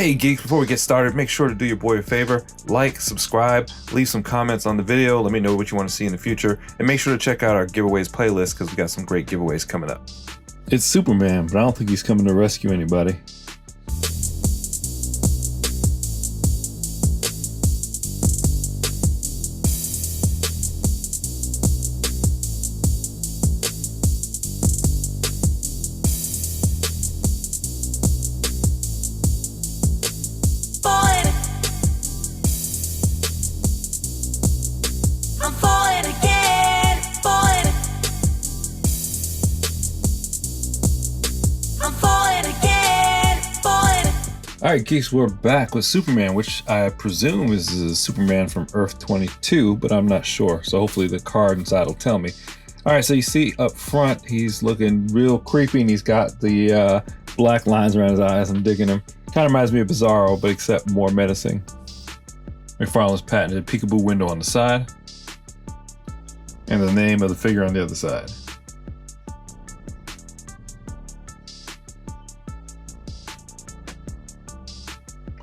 Hey geeks, before we get started, make sure to do your boy a favor, like, subscribe, leave some comments on the video, let me know what you want to see in the future, and make sure to check out our giveaways playlist because we got some great giveaways coming up. It's Superman, but I don't think he's coming to rescue anybody. Alright geeks, we're back with Superman, which I presume is Superman from Earth 22, but I'm not sure, so hopefully the card inside will tell me. Alright, so you see up front, he's looking real creepy and he's got the black lines around his eyes. I'm digging him. Kind of reminds me of Bizarro, but except more menacing. McFarlane's patented peekaboo window on the side, and the name of the figure on the other side.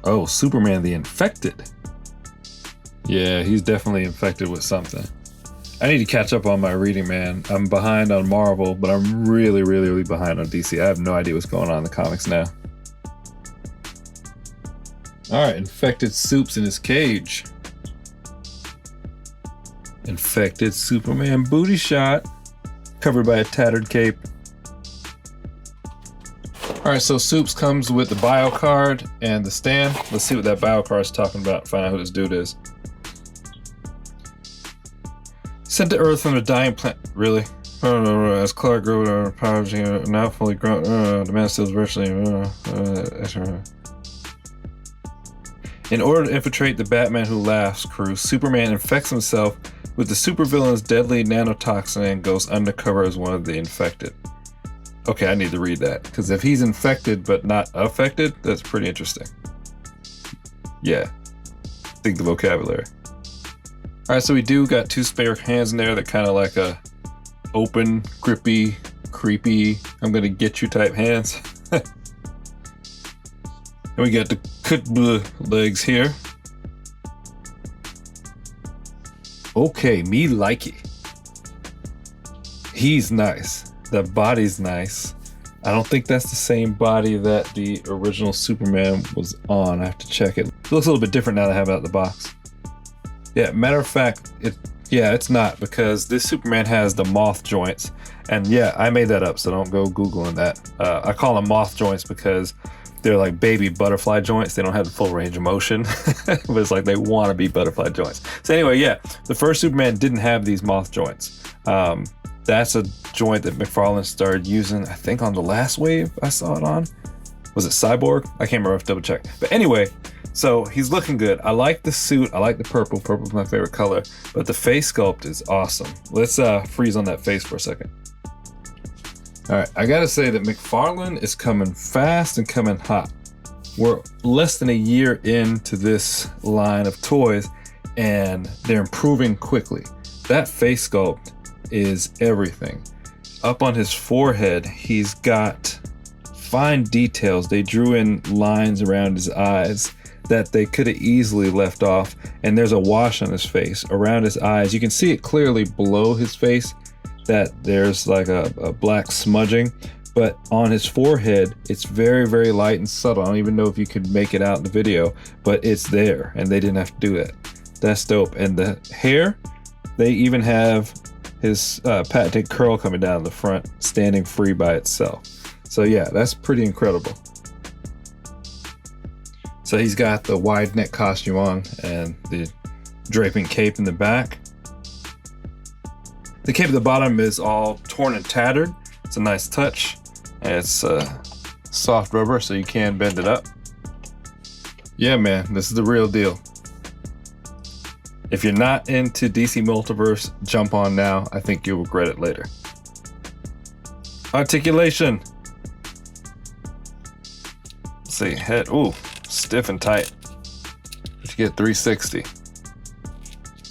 Oh, Superman the Infected. Yeah, he's definitely infected with something. I need to catch up on my reading, man. I'm behind on Marvel, but I'm really behind on DC. I have no idea what's going on in the comics now. Alright, infected Soup's in his cage. Infected Superman booty shot, covered by a tattered cape. Alright, so Soups comes with the bio card and the stand. Let's see what that bio card is talking about, find out who this dude is. Sent to Earth from a dying planet. Really? As Clark grew powers now fully grown, the man still is virtually. In order to infiltrate the Batman Who Laughs crew, Superman infects himself with the supervillain's deadly nanotoxin and goes undercover as one of the infected. Okay, I need to read that, because if he's infected but not affected, that's pretty interesting. Yeah, think the vocabulary. Alright, so we do got two spare hands in there that kind of like a open, grippy, creepy, I'm gonna get you type hands. And we got the Kutbl legs here. Okay, me like it. He's nice. The body's nice. I don't think that's the same body that the original Superman was on. I have to check it. It looks a little bit different now that I have it out of the box. Yeah, matter of fact, it's not, because this Superman has the moth joints. And yeah, I made that up, so don't go Googling that. I call them moth joints because they're like baby butterfly joints. They don't have the full range of motion, but it's like they want to be butterfly joints. So anyway, yeah, the first Superman didn't have these moth joints. That's a joint that McFarlane started using, I think on the last wave I saw it on. Was it Cyborg? I can't remember, I have to double check. But anyway, so he's looking good. I like the suit, I like the purple. Purple's my favorite color, but the face sculpt is awesome. Let's freeze on that face for a second. All right, I gotta say that McFarlane is coming fast and coming hot. We're less than a year into this line of toys and they're improving quickly. That face sculpt is everything. Up on his forehead, he's got fine details. They drew in lines around his eyes that they could have easily left off, and there's a wash on his face around his eyes. You can see it clearly below his face that there's like a black smudging, but on his forehead it's very light and subtle. I don't even know if you could make it out in the video, but it's there and they didn't have to do that. That's dope. And the hair, they even have his patented curl coming down the front, standing free by itself. So yeah, that's pretty incredible. So he's got the wide neck costume on and the draping cape in the back. The cape at the bottom is all torn and tattered. It's a nice touch. And it's soft rubber, so you can bend it up. Yeah, man, this is the real deal. If you're not into DC Multiverse, jump on now. I think you'll regret it later. Articulation. Let's see, head, ooh, stiff and tight. But you get 360.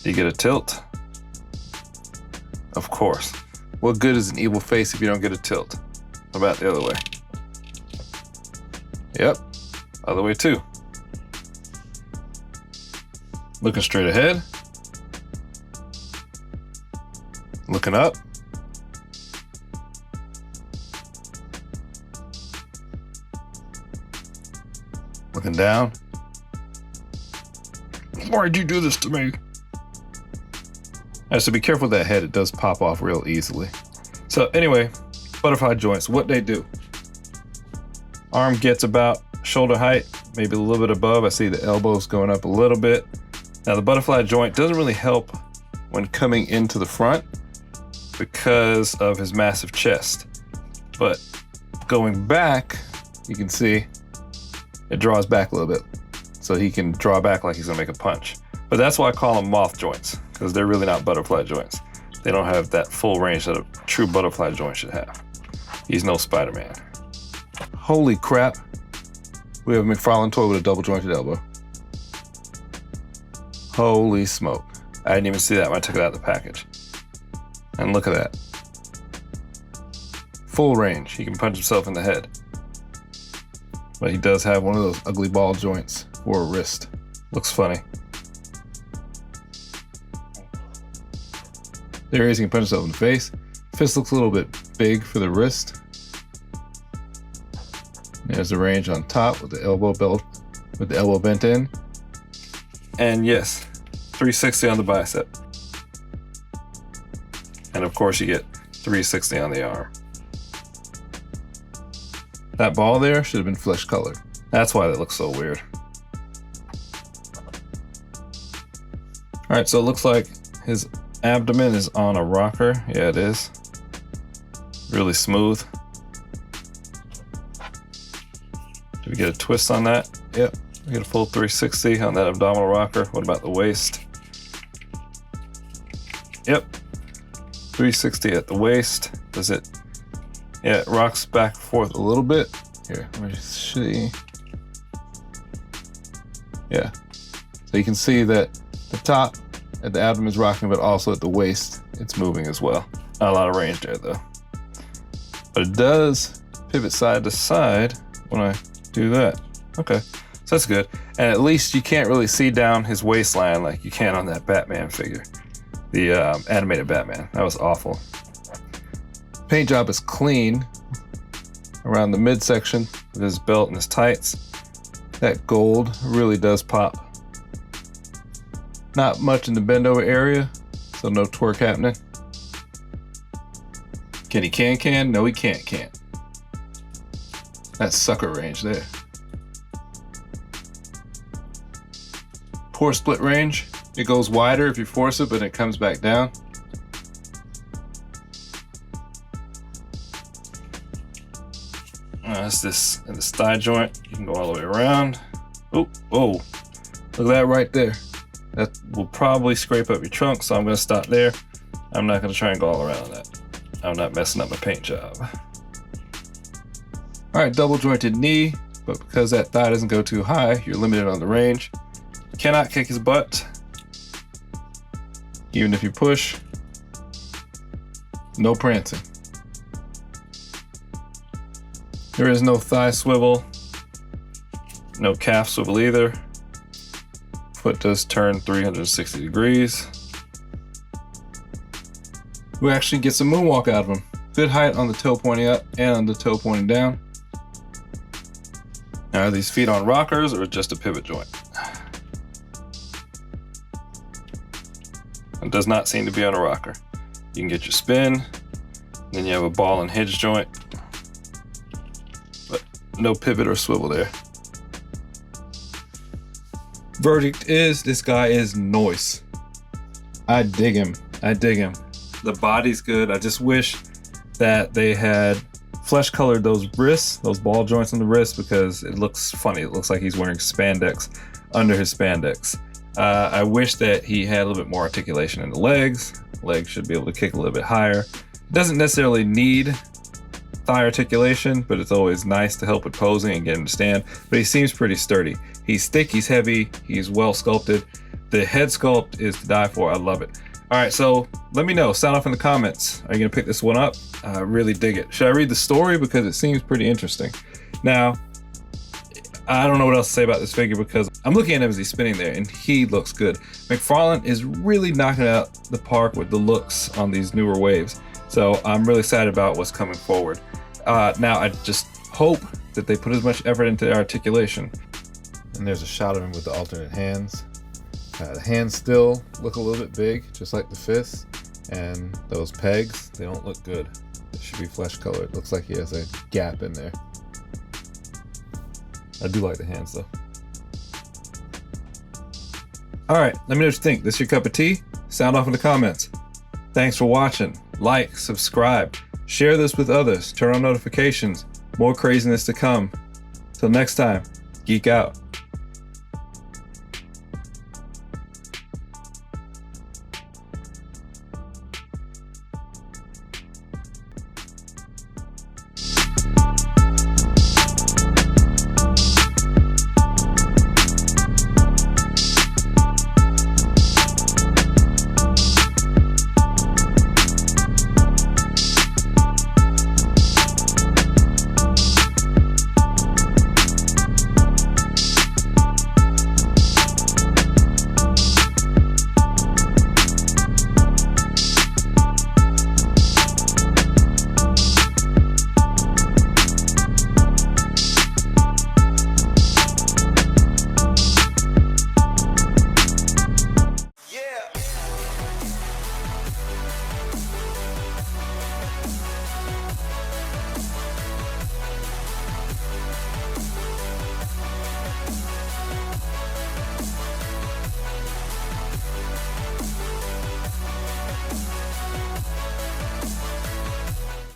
Do you get a tilt? Of course. What good is an evil face if you don't get a tilt? What about the other way? Yep, other way too. Looking straight ahead. Looking up. Looking down. Why'd you do this to me? Alright, so be careful with that head. It does pop off real easily. So anyway, butterfly joints, what they do. Arm gets about shoulder height, maybe a little bit above. I see the elbows going up a little bit. Now the butterfly joint doesn't really help when coming into the front because of his massive chest. But going back, you can see it draws back a little bit. So he can draw back like he's gonna make a punch. But that's why I call them moth joints, because they're really not butterfly joints. They don't have that full range that a true butterfly joint should have. He's no Spider-Man. Holy crap. We have a McFarlane toy with a double jointed elbow. Holy smoke. I didn't even see that when I took it out of the package. And look at that. Full range. He can punch himself in the head. But he does have one of those ugly ball joints for a wrist. Looks funny. There he is, he can punch himself in the face. Fist looks a little bit big for the wrist. There's the range on top with the elbow belt, with the elbow bent in. And yes, 360 on the bicep. And of course you get 360 on the arm. That ball there should have been flesh colored. That's why that looks so weird. All right, so it looks like his abdomen is on a rocker. Yeah, it is. Really smooth. Did we get a twist on that? Yep, we get a full 360 on that abdominal rocker. What about the waist? Yep, 360 at the waist. Does it? Yeah, it rocks back and forth a little bit. Here, let me see. Yeah, so you can see that the top at the abdomen is rocking, but also at the waist, it's moving as well. Not a lot of range there though. But it does pivot side to side when I do that. Okay, so that's good. And at least you can't really see down his waistline like you can on that Batman figure. The animated Batman, that was awful. Paint job is clean around the midsection with his belt and his tights. That gold really does pop. Not much in the bend over area, so no twerk happening. Can he can? No, he can't. That's sucker range there. Poor split range. It goes wider if you force it, but it comes back down. That's this in the thigh joint. You can go all the way around. Oh, look at that right there. That will probably scrape up your trunk, so I'm gonna stop there. I'm not gonna try and go all around that. I'm not messing up my paint job. All right, double jointed knee, but because that thigh doesn't go too high, you're limited on the range. Cannot kick his butt. Even if you push, no prancing. There is no thigh swivel, no calf swivel either. Foot does turn 360 degrees. We actually get some moonwalk out of him. Good height on the toe pointing up and on the toe pointing down. Now, are these feet on rockers or just a pivot joint? It does not seem to be on a rocker. You can get your spin, then you have a ball and hinge joint, but no pivot or swivel there. Verdict is, this guy is nice. I dig him. The body's good. I just wish that they had flesh colored those wrists, those ball joints on the wrist, because it looks funny. It looks like he's wearing spandex under his spandex. I wish that he had a little bit more articulation in the legs. Legs should be able to kick a little bit higher. Doesn't necessarily need thigh articulation, but it's always nice to help with posing and get him to stand. But he seems pretty sturdy. He's thick, he's heavy, he's well sculpted. The head sculpt is to die for. I love it. All right, so let me know. Sound off in the comments. Are you gonna pick this one up? I really dig it. Should I read the story? Because it seems pretty interesting. Now, I don't know what else to say about this figure because I'm looking at him as he's spinning there and he looks good. McFarlane is really knocking it out the park with the looks on these newer waves. So I'm really excited about what's coming forward. Now I just hope that they put as much effort into their articulation. And there's a shot of him with the alternate hands. The hands still look a little bit big, just like the fists. And those pegs, they don't look good. It should be flesh colored. Looks like he has a gap in there. I do like the hands though. All right, let me know what you think. This your cup of tea? Sound off in the comments. Thanks for watching. Like, subscribe, share this with others, turn on notifications. More craziness to come. Till next time, geek out.